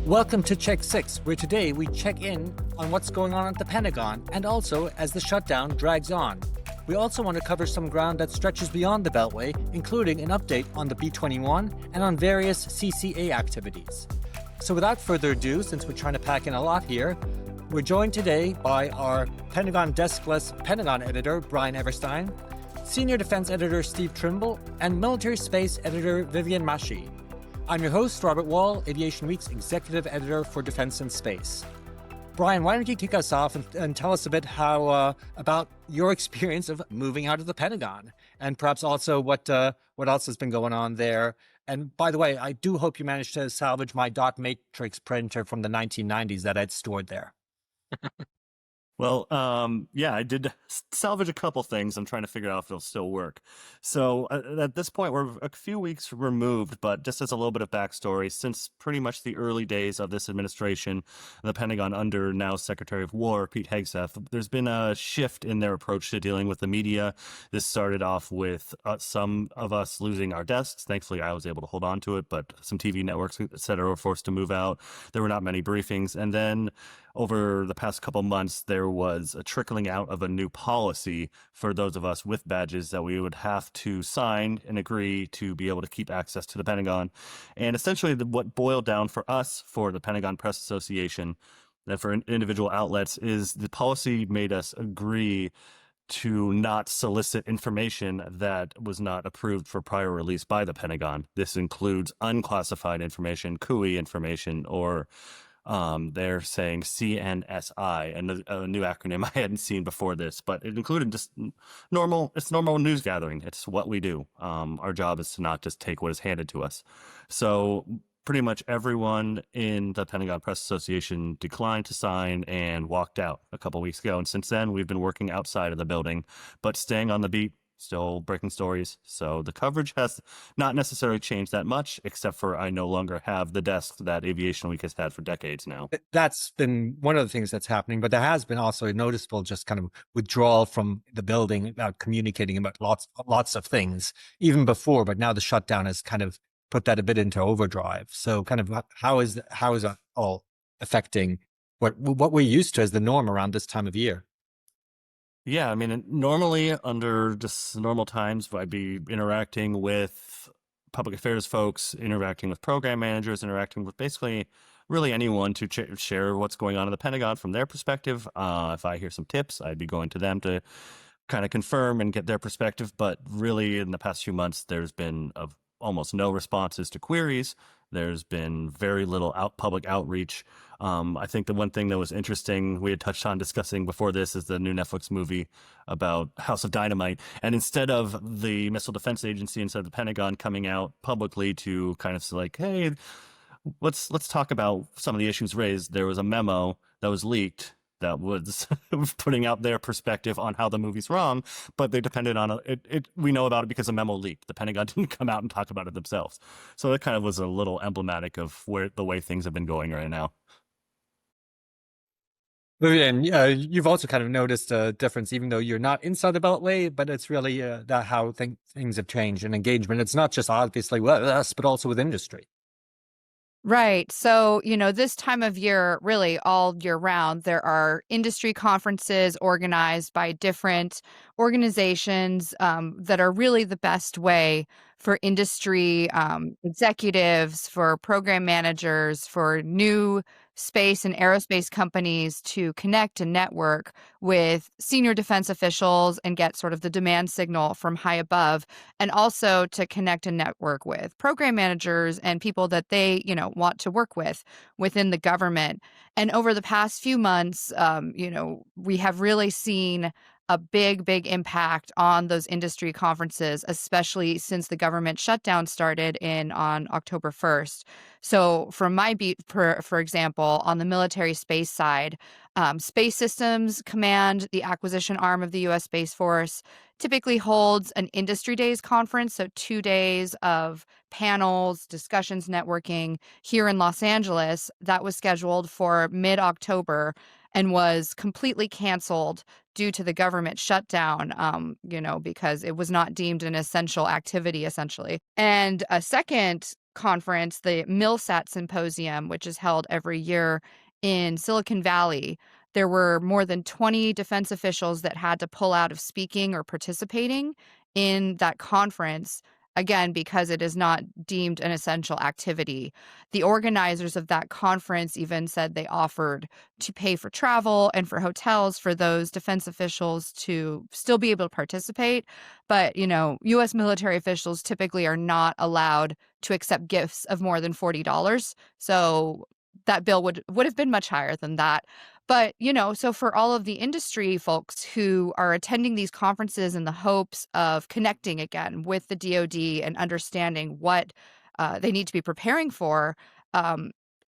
Welcome to Check 6, where today we check in on what's going on at the Pentagon and also as the shutdown drags on. We also want to cover some ground that stretches beyond the Beltway, including an update on the B-21 and on various CCA activities. So without further ado, since we're trying to pack in a lot here, we're joined today by our Pentagon deskless Pentagon editor, Brian Everstine, Senior Defense Editor Steve Trimble, and Military Space Editor Vivienne Machi. I'm your host, Robert Wall, Aviation Week's Executive Editor for Defense and Space. Brian, why don't you kick us off and tell us a bit about your experience of moving out of the Pentagon, and perhaps also what else has been going on there. And by the way, I do hope you managed to salvage my dot matrix printer from the 1990s that I'd stored there. Well, yeah, I did salvage a couple things. I'm trying to figure out if it'll still work. So at this point, we're a few weeks removed, but just as a little bit of backstory, since pretty much the early days of this administration, the Pentagon under now Secretary of War, Pete Hegseth, there's been a shift in their approach to dealing with the media. This started off with some of us losing our desks. Thankfully, I was able to hold on to it, but some TV networks, et cetera, were forced to move out. There were not many briefings. And then over the past couple months, there was a trickling out of a new policy for those of us with badges that we would have to sign and agree to be able to keep access to the Pentagon. And essentially what boiled down for us, for the Pentagon Press Association, and for individual outlets, is the policy made us agree to not solicit information that was not approved for prior release by the Pentagon. This includes unclassified information, CUI information, or they're saying CNSI, a new acronym I hadn't seen before this, but it included just normal news gathering. It's what we do. Our job is to not just take what is handed to us. So pretty much everyone in the Pentagon Press Association declined to sign and walked out a couple weeks ago. And since then, we've been working outside of the building, but staying on the beat, still breaking stories. So the coverage has not necessarily changed that much, except for I no longer have the desk that Aviation Week has had for decades now. That's been one of the things that's happening, but there has been also a noticeable just kind of withdrawal from the building about communicating about lots of things even before, but now the shutdown has kind of put that a bit into overdrive. So kind of how is that all affecting what we're used to as the norm around this time of year? Yeah, I mean, normally under just normal times, I'd be interacting with public affairs folks, interacting with program managers, interacting with basically really anyone to share what's going on in the Pentagon from their perspective. If I hear some tips, I'd be going to them to kind of confirm and get their perspective. But really, in the past few months, there's been almost no responses to queries. There's been very little public outreach. I think the one thing that was interesting, we had touched on discussing before this, is the new Netflix movie about House of Dynamite. And instead of the Missile Defense Agency, instead of the Pentagon coming out publicly to kind of say like, hey, let's talk about some of the issues raised, there was a memo that was leaked that was putting out their perspective on how the movie's wrong, but they depended on it. We know about it because a memo leaked. The Pentagon didn't come out and talk about it themselves. So it kind of was a little emblematic of the way things have been going right now. And you've also kind of noticed a difference, even though you're not inside the Beltway, but it's really how things have changed in engagement. It's not just obviously with us, but also with industry. Right. So, this time of year, really all year round, there are industry conferences organized by different organizations that are really the best way for industry executives, for program managers, for new space and aerospace companies to connect and network with senior defense officials and get sort of the demand signal from high above, and also to connect and network with program managers and people that they, want to work with within the government. And over the past few months, we have really seen a big impact on those industry conferences, especially since the government shutdown started on October 1st. So from my beat, for example, on the military space side, Space Systems Command, the acquisition arm of the U.S. Space Force, typically holds an industry days conference, so 2 days of panels, discussions, networking here in Los Angeles. That was scheduled for mid-October and was completely canceled due to the government shutdown, because it was not deemed an essential activity, essentially. And a second conference, the MILSAT Symposium, which is held every year in Silicon Valley, there were more than 20 defense officials that had to pull out of speaking or participating in that conference, again, because it is not deemed an essential activity. The organizers of that conference even said they offered to pay for travel and for hotels for those defense officials to still be able to participate. But, U.S. military officials typically are not allowed to accept gifts of more than $40. So that bill would have been much higher than that. But, so for all of the industry folks who are attending these conferences in the hopes of connecting again with the DoD and understanding what they need to be preparing for,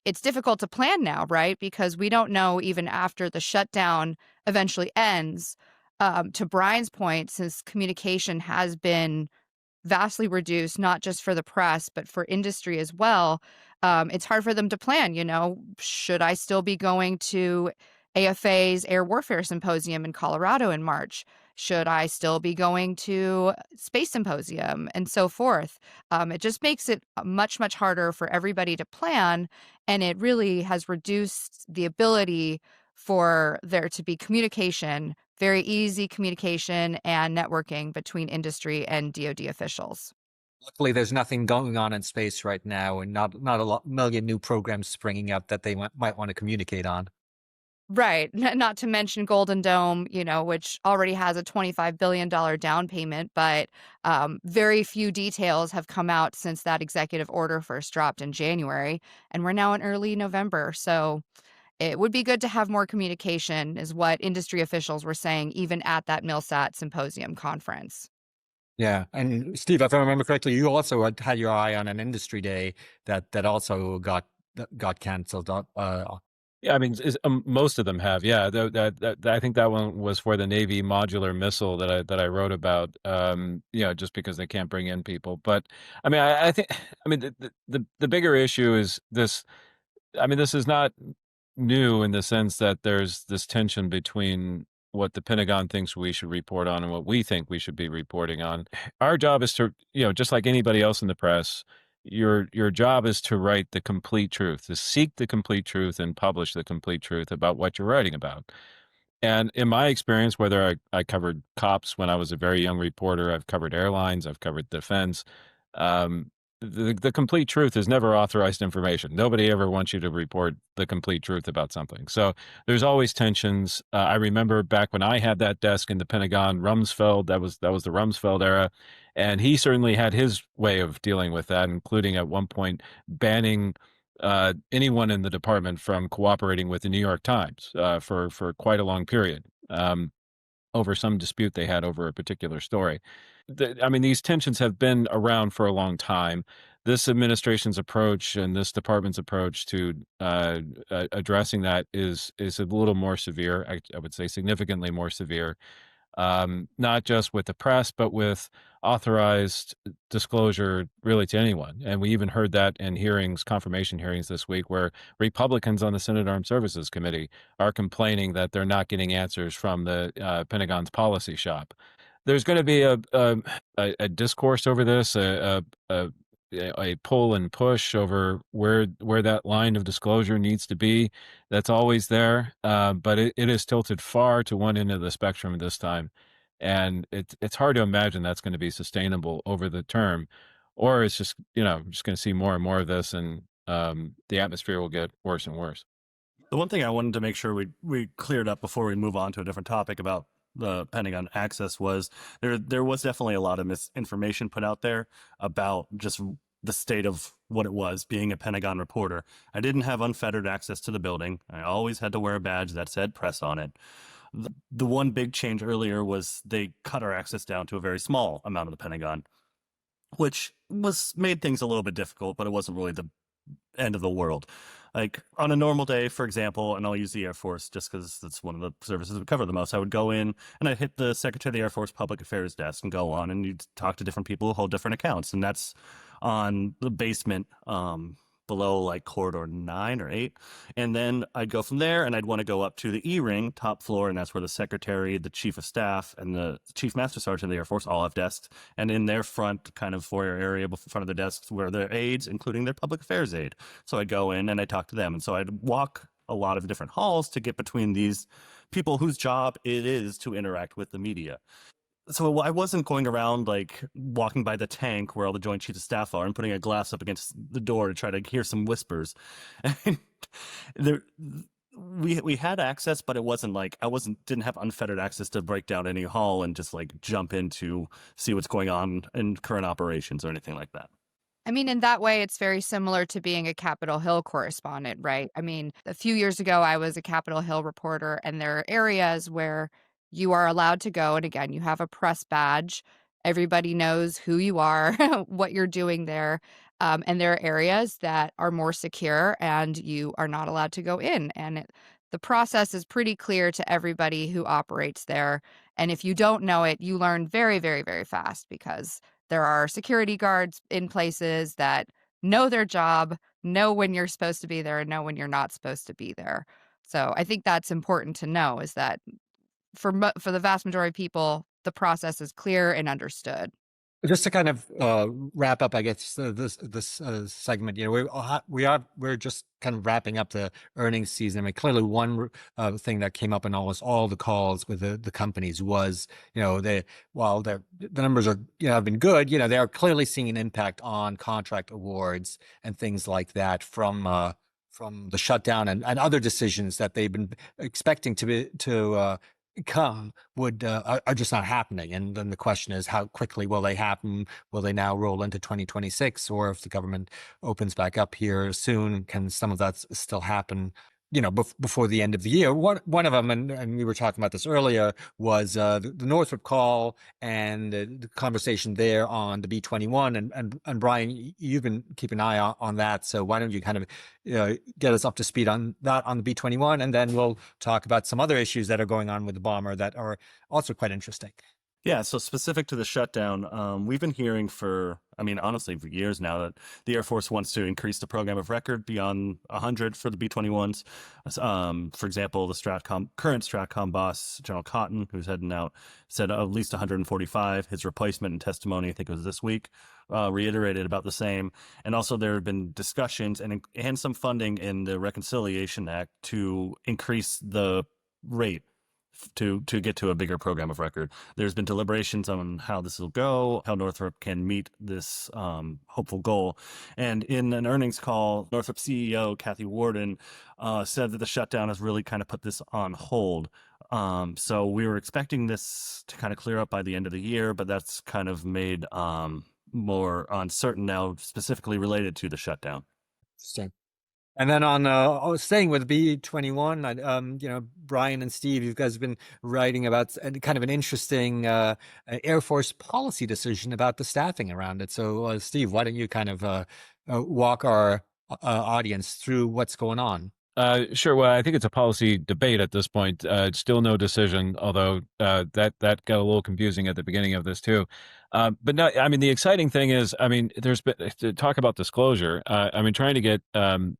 it's difficult to plan now, right? Because we don't know even after the shutdown eventually ends. To Brian's point, since communication has been vastly reduced, not just for the press, but for industry as well. It's hard for them to plan, should I still be going to AFA's Air Warfare Symposium in Colorado in March? Should I still be going to Space Symposium and so forth? It just makes it much, much harder for everybody to plan. And it really has reduced the ability for there to be communication, very easy communication and networking between industry and DoD officials. Luckily, there's nothing going on in space right now, and not a million new programs springing up that they might want to communicate on. Right. Not to mention Golden Dome, which already has a $25 billion down payment, but very few details have come out since that executive order first dropped in January, and we're now in early November. So it would be good to have more communication, is what industry officials were saying, even at that MILSAT Symposium conference. Yeah, and Steve, if I remember correctly, you also had your eye on an industry day that also got canceled. Yeah, I mean, most of them have. Yeah, I think that one was for the Navy modular missile that I wrote about. Just because they can't bring in people. But I mean, I think, I mean, the bigger issue is this. I mean, this is not new in the sense that there's this tension between what the Pentagon thinks we should report on and what we think we should be reporting on. Our job is to, just like anybody else in the press, your job is to write the complete truth, to seek the complete truth and publish the complete truth about what you're writing about. And in my experience, whether I covered cops when I was a very young reporter, I've covered airlines, I've covered defense, um, the complete truth is never authorized information. Nobody ever wants you to report the complete truth about something. So there's always tensions. I remember back when I had that desk in the Pentagon, Rumsfeld, that was the Rumsfeld era, and he certainly had his way of dealing with that, including at one point banning anyone in the department from cooperating with the New York Times for quite a long period over some dispute they had over a particular story. I mean, these tensions have been around for a long time. This administration's approach and this department's approach to addressing that is a little more severe. I would say significantly more severe. Not just with the press, but with authorized disclosure really to anyone. And we even heard that in hearings, confirmation hearings this week, where Republicans on the Senate Armed Services Committee are complaining that they're not getting answers from the Pentagon's policy shop. There's going to be a discourse over this, a pull and push over where that line of disclosure needs to be. That's always there, but it is tilted far to one end of the spectrum this time, and it's hard to imagine that's going to be sustainable over the term, or it's just just going to see more and more of this, and the atmosphere will get worse and worse. The one thing I wanted to make sure we cleared up before we move on to a different topic about the Pentagon access was there was definitely a lot of misinformation put out there about just the state of what it was being a Pentagon reporter. I didn't have unfettered access to the building. I always had to wear a badge that said press on it. The one big change earlier was they cut our access down to a very small amount of the Pentagon, which made things a little bit difficult, but it wasn't really the end of the world. Like on a normal day, for example, and I'll use the Air Force just because it's one of the services we cover the most, I would go in and I'd hit the Secretary of the Air Force Public Affairs desk and go on, and you'd talk to different people who hold different accounts. And that's on the basement below like corridor 9 or 8. And then I'd go from there and I'd want to go up to the E ring, top floor. And that's where the secretary, the chief of staff, and the chief master sergeant of the Air Force all have desks. And in their front kind of foyer area in front of the desks were their aides, including their public affairs aide. So I'd go in and I'd talk to them. And so I'd walk a lot of different halls to get between these people whose job it is to interact with the media. So I wasn't going around like walking by the tank where all the Joint Chiefs of Staff are and putting a glass up against the door to try to hear some whispers. And there, we had access, but it wasn't like didn't have unfettered access to break down any hall and just like jump in to see what's going on in current operations or anything like that. I mean, in that way, it's very similar to being a Capitol Hill correspondent, right? I mean, a few years ago, I was a Capitol Hill reporter, and there are areas where you are allowed to go. And again, you have a press badge. Everybody knows who you are, what you're doing there. And there are areas that are more secure, and you are not allowed to go in. And the process is pretty clear to everybody who operates there. And if you don't know it, you learn very, very, very fast, because there are security guards in places that know their job, know when you're supposed to be there, and know when you're not supposed to be there. So I think that's important to know, is that for the vast majority of people, the process is clear and understood. Just to kind of wrap up, I guess this segment, we're just kind of wrapping up the earnings season. I mean, clearly one thing that came up in almost all the calls with the companies was, while the numbers are have been good, they are clearly seeing an impact on contract awards and things like that from the shutdown and other decisions that they've been expecting to come are just not happening. And then the question is, how quickly will they happen? Will they now roll into 2026? Or if the government opens back up here soon, can some of that still happen, before the end of the year? One of them, and we were talking about this earlier, was the Northrop call and the conversation there on the B-21. And Brian, you've been keeping an eye on that. So why don't you kind of get us up to speed on that on the B-21, and then we'll talk about some other issues that are going on with the bomber that are also quite interesting. Yeah, so specific to the shutdown, we've been hearing honestly, for years now, that the Air Force wants to increase the program of record beyond 100 for the B-21s. For example, the current STRATCOM boss, General Cotton, who's heading out, said at least 145. His replacement in testimony, I think it was this week, reiterated about the same. And also there have been discussions and some funding in the Reconciliation Act to increase the rate to get to a bigger program of record. There's been deliberations on how this will go, how Northrop can meet this hopeful goal. And in an earnings call, Northrop CEO Kathy Warden said that the shutdown has really kind of put this on hold. So we were expecting this to kind of clear up by the end of the year, but that's kind of made more uncertain now, specifically related to the shutdown. Interesting. And then on staying with B-21, Brian and Steve, you guys have been writing about kind of an interesting Air Force policy decision about the staffing around it. So, Steve, why don't you kind of walk our audience through what's going on? Sure. Well, I think it's a policy debate at this point. It's still no decision, although that got a little confusing at the beginning of this too. But no, I mean, the exciting thing is, there's been, to talk about disclosure. Trying to get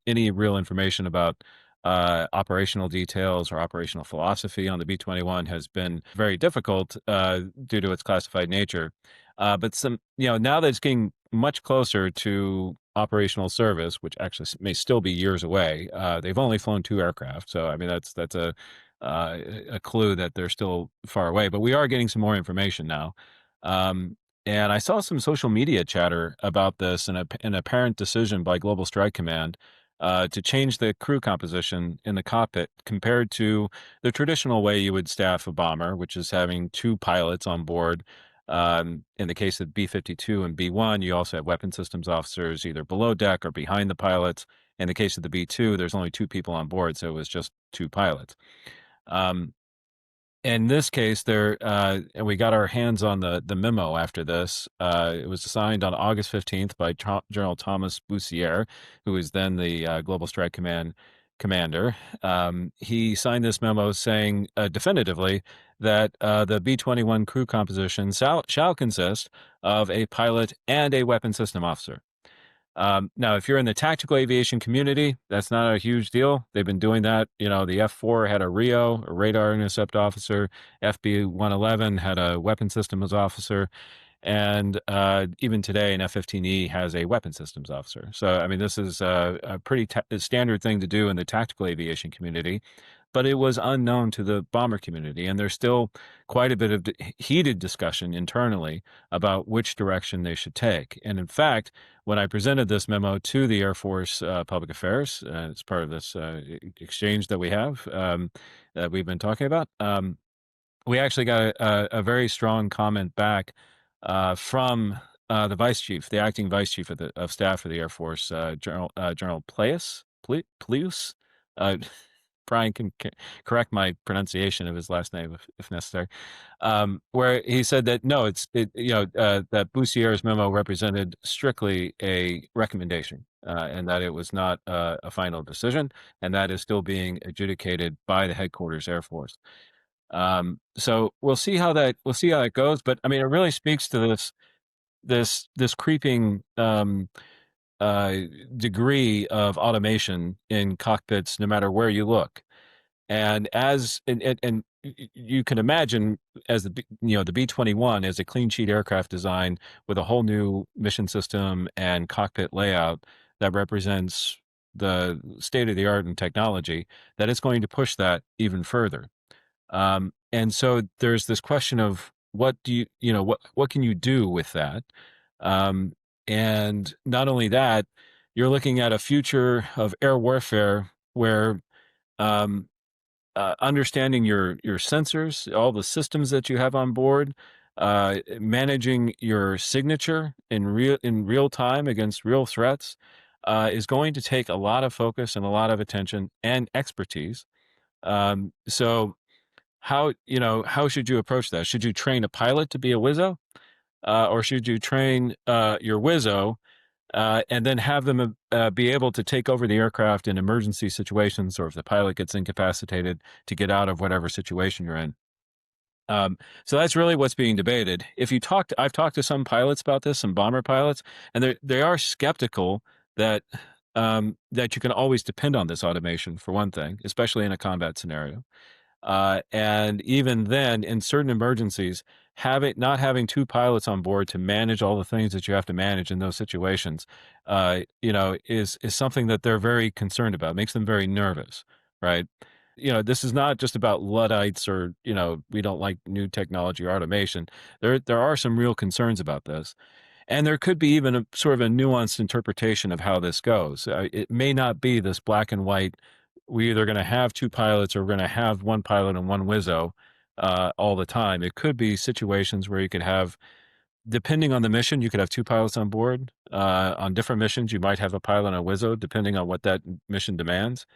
any real information about operational details or operational philosophy on the B-21 has been very difficult due to its classified nature. But now that it's getting much closer to operational service, which actually may still be years away, they've only flown 2 aircraft, so that's a clue that they're still far away. But we are getting some more information now, and I saw some social media chatter about this and an apparent decision by Global Strike Command to change the crew composition in the cockpit compared to the traditional way you would staff a bomber, which is having 2 pilots on board. In the case of B-52 and B-1, you also have weapon systems officers either below deck or behind the pilots. In the case of the B-2, there's only 2 people on board, so it was just 2 pilots. In this case, and we got our hands on the memo after this. It was signed on August 15th by General Thomas Boussier, who was then the Global Strike Command commander. He signed this memo saying definitively that the B-21 crew composition shall consist of a pilot and a weapon system officer. Now, if you're in the tactical aviation community, that's not a huge deal. They've been doing that. The F4 had a RIO, a radar intercept officer. FB-111 had a weapon systems officer. And even today, an F-15E has a weapon systems officer. So, I mean, this is a pretty standard thing to do in the tactical aviation community, but it was unknown to the bomber community. And there's still quite a bit of heated discussion internally about which direction they should take. And in fact, when I presented this memo to the Air Force Public Affairs, as part of this exchange that we have, that we've been talking about, we actually got a very strong comment back from the vice chief, the acting vice chief of staff of the Air Force, General Pleus. Uh, Brian can correct my pronunciation of his last name if necessary. Where he said that no, that Boussier's memo represented strictly a recommendation, and that it was not a final decision, and that is still being adjudicated by the headquarters Air Force. So we'll see how that goes. But I mean, it really speaks to this creeping degree of automation in cockpits, no matter where you look. And you can imagine, as the B-21 is a clean sheet aircraft design with a whole new mission system and cockpit layout that represents the state of the art in technology, that it's going to push that even further. And so there's this question of what can you do with that? And not only that, you're looking at a future of air warfare where understanding your sensors, all the systems that you have on board, managing your signature in real time against real threats, is going to take a lot of focus and a lot of attention and expertise. So how should you approach that? Should you train a pilot to be a Wizzo? Or should you train your Wizzo and then have them be able to take over the aircraft in emergency situations, or if the pilot gets incapacitated, to get out of whatever situation you're in? So that's really what's being debated. I've talked to some pilots about this, some bomber pilots, and they are skeptical that you can always depend on this automation, for one thing, especially in a combat scenario. And even then, in certain emergencies, not having two pilots on board to manage all the things that you have to manage in those situations, is something that they're very concerned about. It makes them very nervous, right? This is not just about Luddites or we don't like new technology or automation. There are some real concerns about this. And there could be even a sort of a nuanced interpretation of how this goes. It may not be this black and white. We're either going to have two pilots or we're going to have one pilot and one Wizzo all the time. It could be situations where you could have, depending on the mission, you could have two pilots on board. On different missions, you might have a pilot and a Wizzo, depending on what that mission demands.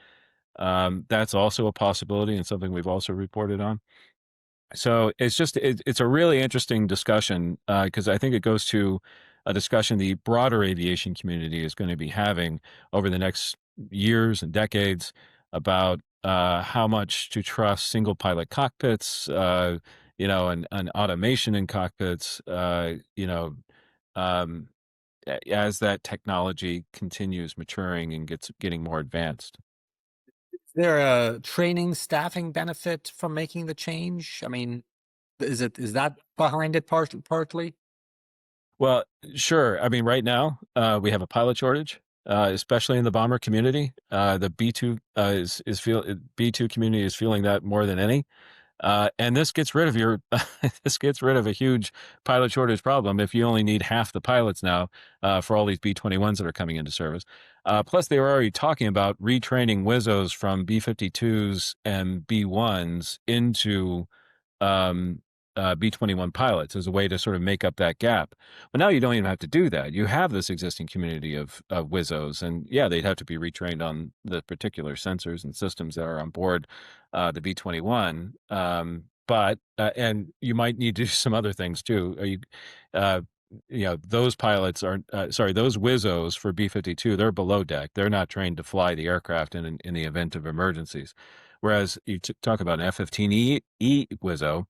That's also a possibility and something we've also reported on. So it's a really interesting discussion because I think it goes to a discussion the broader aviation community is going to be having over the next years and decades about how much to trust single pilot cockpits, and automation in cockpits, um, as that technology continues maturing and getting more advanced. Is there a training staffing benefit from making the change? I mean, is that behind it partly? Well, sure. I mean, right now we have a pilot shortage, especially in the bomber community. The B2 B2 community is feeling that more than any. And this gets rid of a huge pilot shortage problem if you only need half the pilots now for all these B-21s that are coming into service. Plus, they were already talking about retraining Wizzos from B-52s and B-1s into B-21 pilots as a way to sort of make up that gap. But now you don't even have to do that. You have this existing community of Wizzos, and yeah, they'd have to be retrained on the particular sensors and systems that are on board the B-21. But you might need to do some other things too. Those pilots are those Wizzos for B-52. They're below deck. They're not trained to fly the aircraft in the event of emergencies. Whereas you talk about an F-15E Wizzo.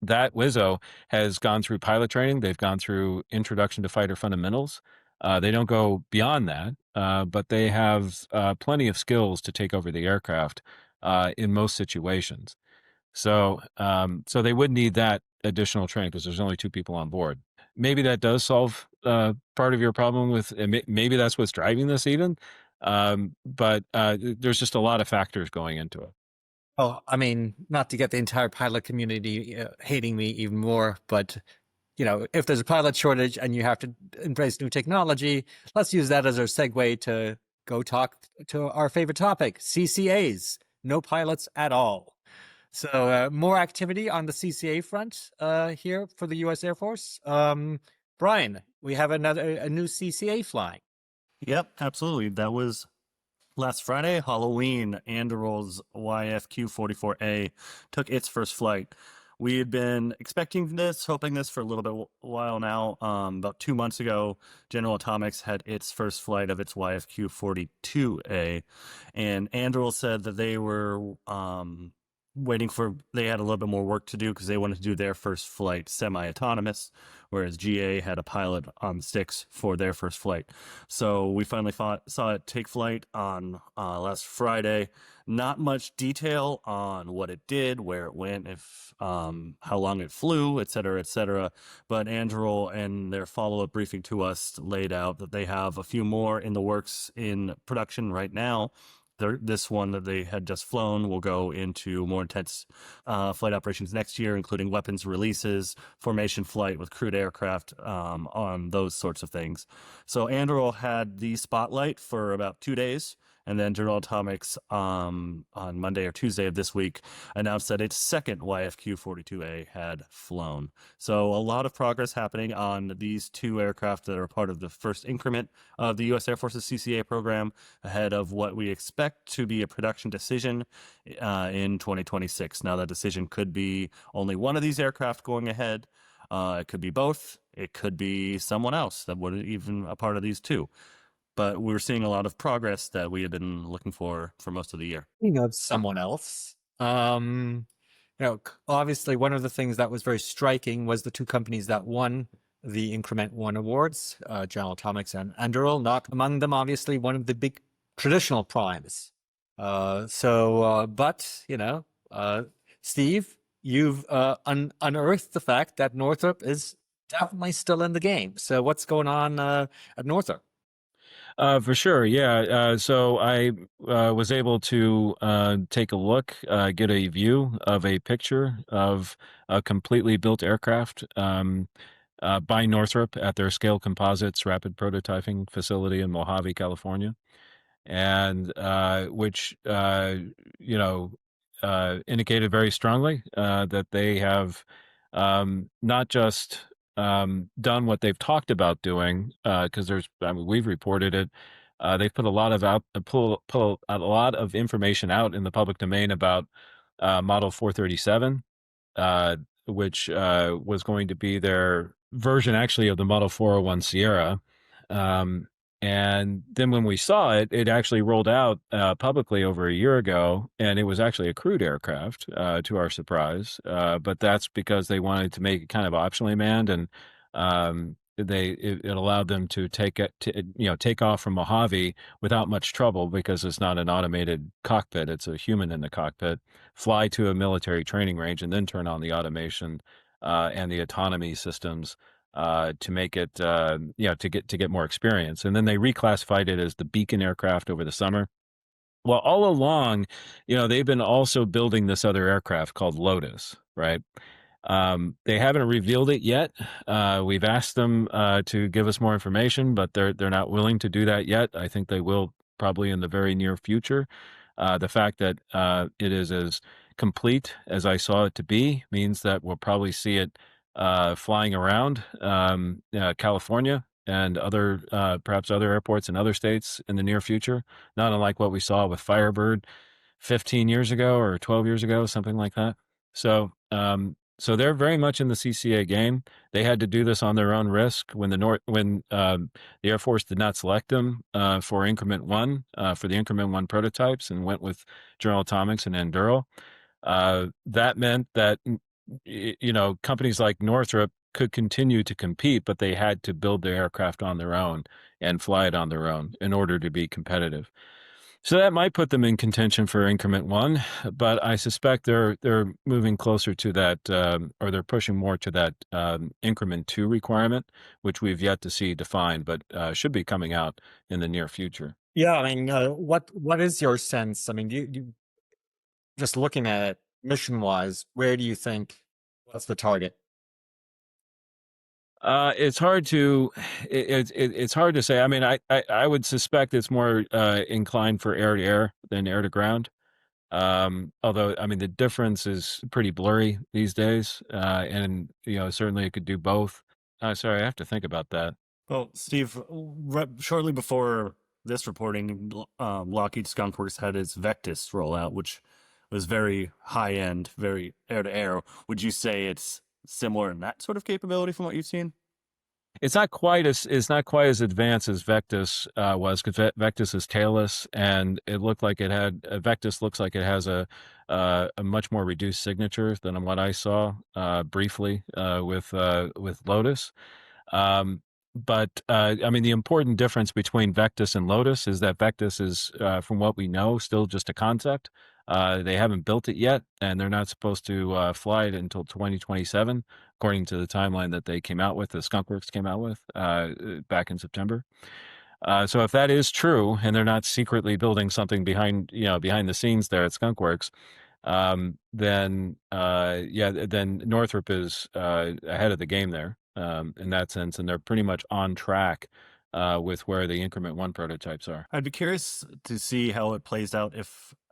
That Wizzo has gone through pilot training. They've gone through introduction to fighter fundamentals. They don't go beyond that, but they have plenty of skills to take over the aircraft in most situations. So they would need that additional training because there's only 2 people on board. Maybe that does solve part of your problem with, and maybe that's what's driving this even. But there's just a lot of factors going into it. Oh, I mean, not to get the entire pilot community hating me even more, but if there's a pilot shortage and you have to embrace new technology, let's use that as our segue to go talk to our favorite topic, CCAs. No pilots at all. So more activity on the CCA front here for the U.S. Air Force. Brian, we have a new CCA flying. Yep, absolutely. That was last Friday, Halloween. Anduril's YFQ-44A took its first flight. We had been expecting this, hoping this for a little bit while now. About 2 months ago, General Atomics had its first flight of its YFQ-42A, and Anduril said that they were they had a little bit more work to do because they wanted to do their first flight semi-autonomous, whereas GA had a pilot on sticks for their first flight. So we finally saw it take flight on last Friday. Not much detail on what it did, where it went, if how long it flew, et cetera, but Anduril and their follow-up briefing to us laid out that they have a few more in the works in production right now. This one that they had just flown will go into more intense flight operations next year, including weapons releases, formation flight with crewed aircraft, on those sorts of things. So Anduril had the spotlight for about 2 days, and then General Atomics on Monday or Tuesday of this week announced that its second YFQ-42A had flown. So a lot of progress happening on these 2 aircraft that are part of the first increment of the U.S. Air Force's CCA program, ahead of what we expect to be a production decision in 2026. Now, that decision could be only one of these aircraft going ahead. It could be both. It could be someone else that would even a part of these 2. But we're seeing a lot of progress that we have been looking for most of the year. Speaking of someone else, obviously one of the things that was very striking was the 2 companies that won the Increment 1 awards, General Atomics and Anduril, not among them, obviously, one of the big traditional primes. But Steve, you've unearthed the fact that Northrop is definitely still in the game. So what's going on at Northrop? For sure, yeah. So I was able to take a look, get a view of a picture of a completely built aircraft by Northrop at their Scale Composites rapid prototyping facility in Mojave, California, and which indicated very strongly that they have not just done what they've talked about doing, because we've reported it. They've put a lot of pull a lot of information out in the public domain about Model 437, which was going to be their version, actually, of the Model 401 Sierra. And then when we saw it, it actually rolled out publicly over a year ago, and it was actually a crewed aircraft, to our surprise. But that's because they wanted to make it kind of optionally manned, and it allowed them to take off from Mojave without much trouble because it's not an automated cockpit; it's a human in the cockpit. Fly to a military training range and then turn on the automation and the autonomy systems to make it, to get more experience. And then they reclassified it as the beacon aircraft over the summer. Well, all along, they've been also building this other aircraft called Lotus, right? They haven't revealed it yet. We've asked them to give us more information, but they're not willing to do that yet. I think they will probably in the very near future. The fact that it is as complete as I saw it to be means that we'll probably see it flying around California and perhaps other airports in other states in the near future, not unlike what we saw with Firebird 15 years ago or 12 years ago, something like that. So they're very much in the CCA game. They had to do this on their own risk when the Air Force did not select them for Increment 1, for the Increment 1 prototypes, and went with General Atomics and Anduril. That meant that companies like Northrop could continue to compete, but they had to build their aircraft on their own and fly it on their own in order to be competitive. So that might put them in contention for increment one, but I suspect they're moving closer to that, or they're pushing more to that increment two requirement, which we've yet to see defined, but should be coming out in the near future. Yeah, I mean, what is your sense? I mean, you just looking at it mission wise, where do you think what's the target? It's hard to it's hard to say. I mean, I would suspect it's more inclined for air to air than air to ground. Although I mean the difference is pretty blurry these days, and certainly it could do both. Sorry, I have to think about that. Well, Steve, shortly before this reporting, Lockheed Skunk Works had its Vectis rollout, which was very high end, very air to air. Would you say it's similar in that sort of capability from what you've seen? It's not quite as advanced as Vectis was, because Vectis is tailless, and it looked like it had Vectis looks like it has a much more reduced signature than what I saw briefly with Lotus. But I mean, the important difference between Vectis and Lotus is that Vectis is, from what we know, still just a concept. They haven't built it yet, and they're not supposed to fly it until 2027, according to the timeline that they came out with, the Skunkworks came out with back in September. So if that is true, and they're not secretly building something behind the scenes there at Skunkworks, then Northrop is ahead of the game there in that sense, and they're pretty much on track with where the increment one prototypes are. I'd be curious to see how it plays out,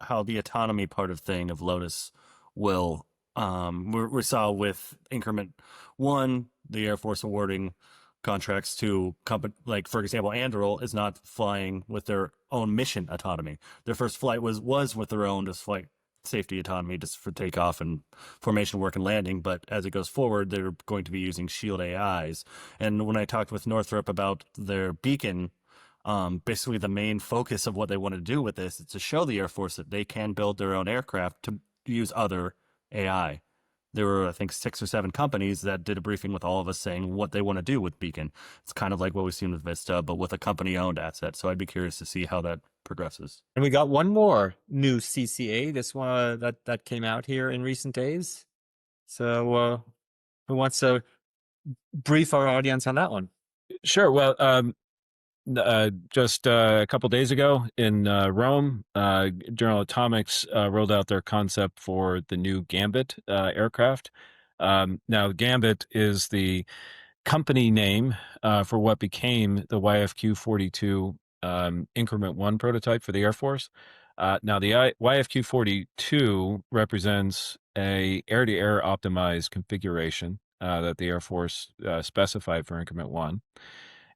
how the autonomy part of thing of Lotus will. We saw with increment one, the Air Force awarding contracts to company, like for example, Anduril is not flying with their own mission autonomy. Their first flight was with their own just flight safety autonomy, just for takeoff and formation work and landing. But as it goes forward, they're going to be using Shield AIs. And when I talked with Northrop about their beacon, basically the main focus of what they want to do with this is to show the Air Force that they can build their own aircraft to use other AI. There were, I think, 6 or 7 companies that did a briefing with all of us saying what they want to do with Beacon. It's kind of like what we've seen with Vista, but with a company-owned asset. So I'd be curious to see how that progresses. And we got one more new CCA, this one that came out here in recent days. So who wants to brief our audience on that one? Sure. Well, just a couple days ago in Rome, General Atomics rolled out their concept for the new Gambit aircraft. Now, Gambit is the company name for what became the YFQ-42 increment one prototype for the Air Force. Now, the YFQ-42 represents a air-to-air optimized configuration that the Air Force specified for increment one.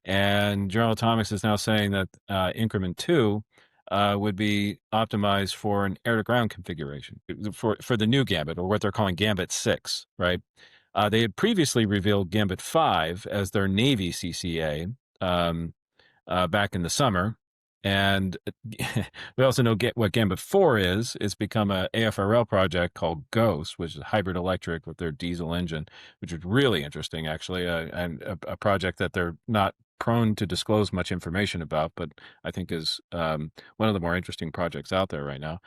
And General Atomics is now saying that increment two would be optimized for an air-to-ground configuration for the new Gambit, or what they're calling Gambit 6, right? They had previously revealed Gambit 5 as their Navy CCA back in the summer. And we also know what Gambit 4 is. It's become a AFRL project called Ghost, which is hybrid electric with their diesel engine, which is really interesting, actually, and a project that they're not prone to disclose much information about, but I think is one of the more interesting projects out there right now.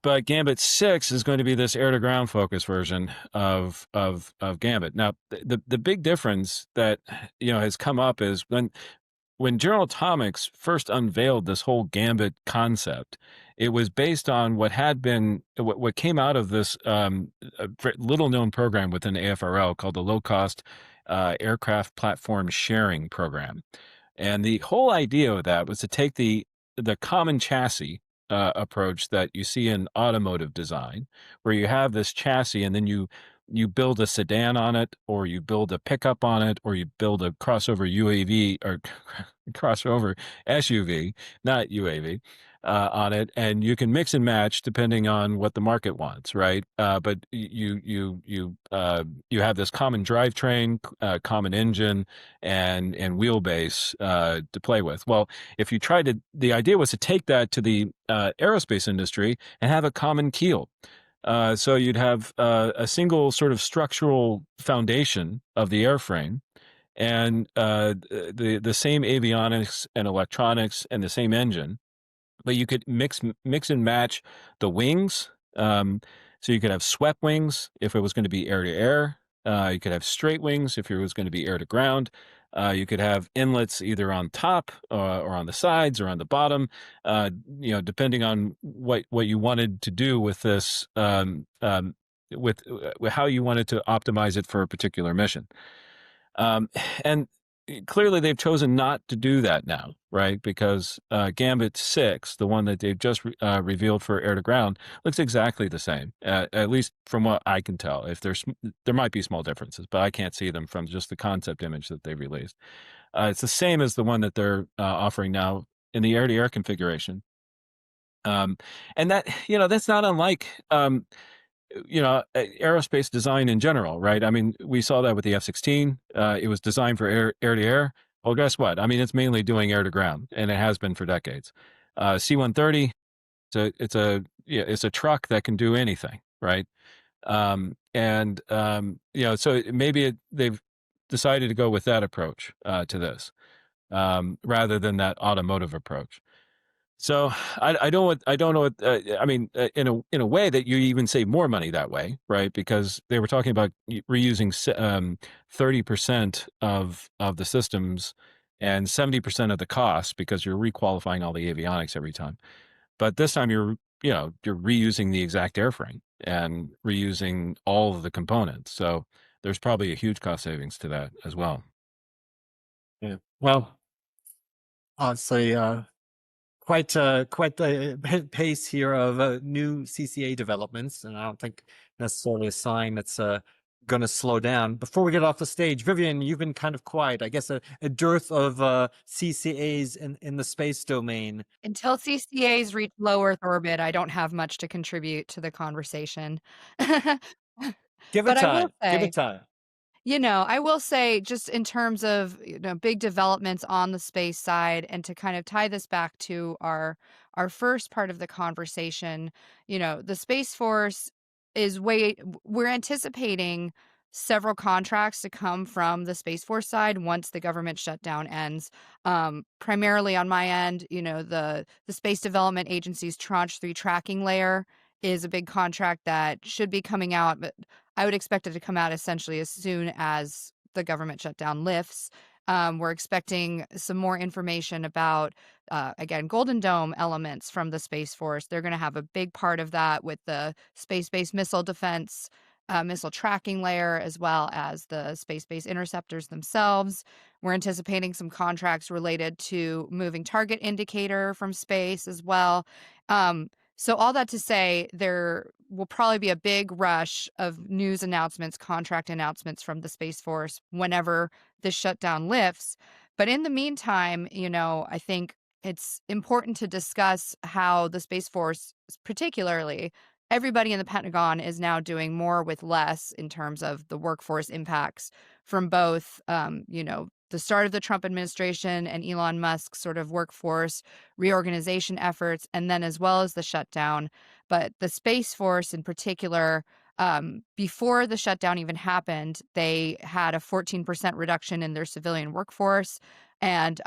But Gambit 6 is going to be this air-to-ground focused version of Gambit. Now, the big difference that has come up is when General Atomics first unveiled this whole Gambit concept, it was based on what came out of this little-known program within AFRL called the Low Cost Aircraft Platform Sharing Program. And the whole idea of that was to take the common chassis approach that you see in automotive design, where you have this chassis and then you build a sedan on it, or you build a pickup on it, or you build a crossover UAV or crossover SUV, not UAV, on it, and you can mix and match depending on what the market wants, right? But you have this common drivetrain, common engine, and wheelbase to play with. Well, if you the idea was to take that to the aerospace industry and have a common keel. So you'd have a single sort of structural foundation of the airframe, and the same avionics and electronics and the same engine, but you could mix and match the wings. So you could have swept wings if it was going to be air to air. You could have straight wings if it was going to be air to ground. You could have inlets either on top or on the sides or on the bottom, depending on what you wanted to do with this, with how you wanted to optimize it for a particular mission. Um, and clearly they've chosen not to do that now, right? Because Gambit 6, the one that they've just revealed for air to ground, looks exactly the same, at least from what I can tell. If there might be small differences, but I can't see them from just the concept image that they released. It's the same as the one that they're offering now in the air-to-air configuration. And that's not unlike aerospace design in general, right? I mean, we saw that with the F-16. It was designed for air to air. Well, guess what? I mean, it's mainly doing air to ground, and it has been for decades. C-130, it's a truck that can do anything, right? So maybe they've decided to go with that approach to this, rather than that automotive approach. So I don't know what I mean, in a way that you even save more money that way, right? Because they were talking about reusing 30% of the systems and 70% of the cost, because you're requalifying all the avionics every time. But this time you're reusing the exact airframe and reusing all of the components. So there's probably a huge cost savings to that as well. Yeah. Well, honestly, quite the pace here of new CCA developments, and I don't think necessarily a sign that's going to slow down. Before we get off the stage, Vivienne, you've been kind of quiet. I guess a dearth of CCAs in the space domain. Until CCAs reach low Earth orbit, I don't have much to contribute to the conversation. Give it But I will time. Give it say, time. I will say, just in terms of, big developments on the space side, and to kind of tie this back to our first part of the conversation, the Space Force we're anticipating several contracts to come from the Space Force side once the government shutdown ends. Primarily on my end, the Space Development Agency's Tranche 3 tracking layer is a big contract that should be coming out, but I would expect it to come out essentially as soon as the government shutdown lifts. We're expecting some more information about, again, Golden Dome elements from the Space Force. They're going to have a big part of that with the space-based missile defense, missile tracking layer, as well as the space-based interceptors themselves. We're anticipating some contracts related to moving target indicator from space as well. So all that to say, there will probably be a big rush of news announcements, contract announcements from the Space Force whenever this shutdown lifts. But in the meantime, I think it's important to discuss how the Space Force, particularly everybody in the Pentagon, is now doing more with less in terms of the workforce impacts from both, the start of the Trump administration and Elon Musk's sort of workforce reorganization efforts, and then as well as the shutdown. But the Space Force in particular, before the shutdown even happened, they had a 14% reduction in their civilian workforce. And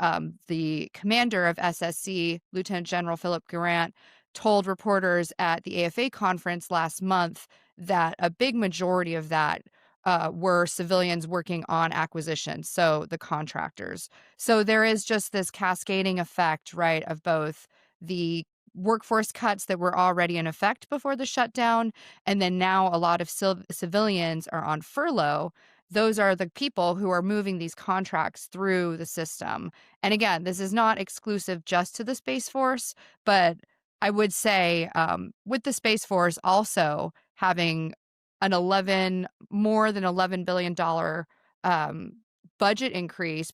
the commander of SSC, Lieutenant General Philip Garant, told reporters at the AFA conference last month that a big majority of that were civilians working on acquisition, so the contractors. So there is just this cascading effect, right, of both the workforce cuts that were already in effect before the shutdown, and then now a lot of civilians are on furlough. Those are the people who are moving these contracts through the system. And again, this is not exclusive just to the Space Force, but I would say with the Space Force also having more than $11 billion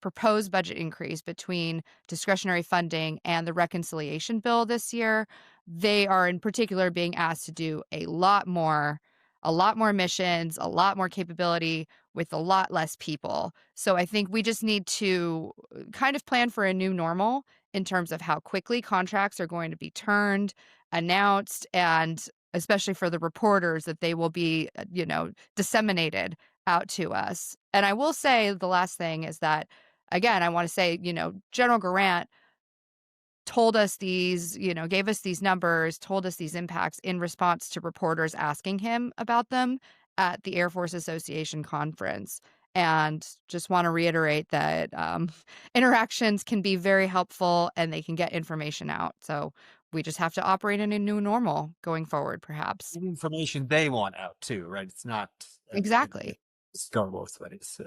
proposed budget increase between discretionary funding and the reconciliation bill this year, they are in particular being asked to do a lot more missions, a lot more capability with a lot less people. So I think we just need to kind of plan for a new normal in terms of how quickly contracts are going to be turned, announced, and especially for the reporters, that they will be, disseminated out to us. And I will say the last thing is that, again, I want to say, General Grant told us these, gave us these numbers, told us these impacts in response to reporters asking him about them at the Air Force Association conference. And just want to reiterate that interactions can be very helpful and they can get information out. So we just have to operate in a new normal going forward, perhaps. Information they want out too, right? It's not Exactly. it's going both ways.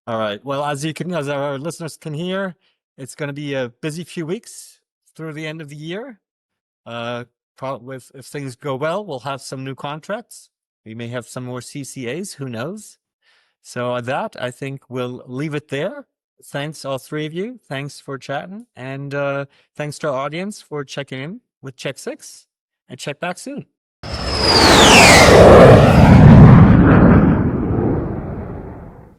All right. Well, as our listeners can hear, it's going to be a busy few weeks through the end of the year. If things go well, we'll have some new contracts. We may have some more CCAs. Who knows? So on that, I think we'll leave it there. Thanks, all three of you. Thanks for chatting. And thanks to our audience for checking in with Check 6. And check back soon.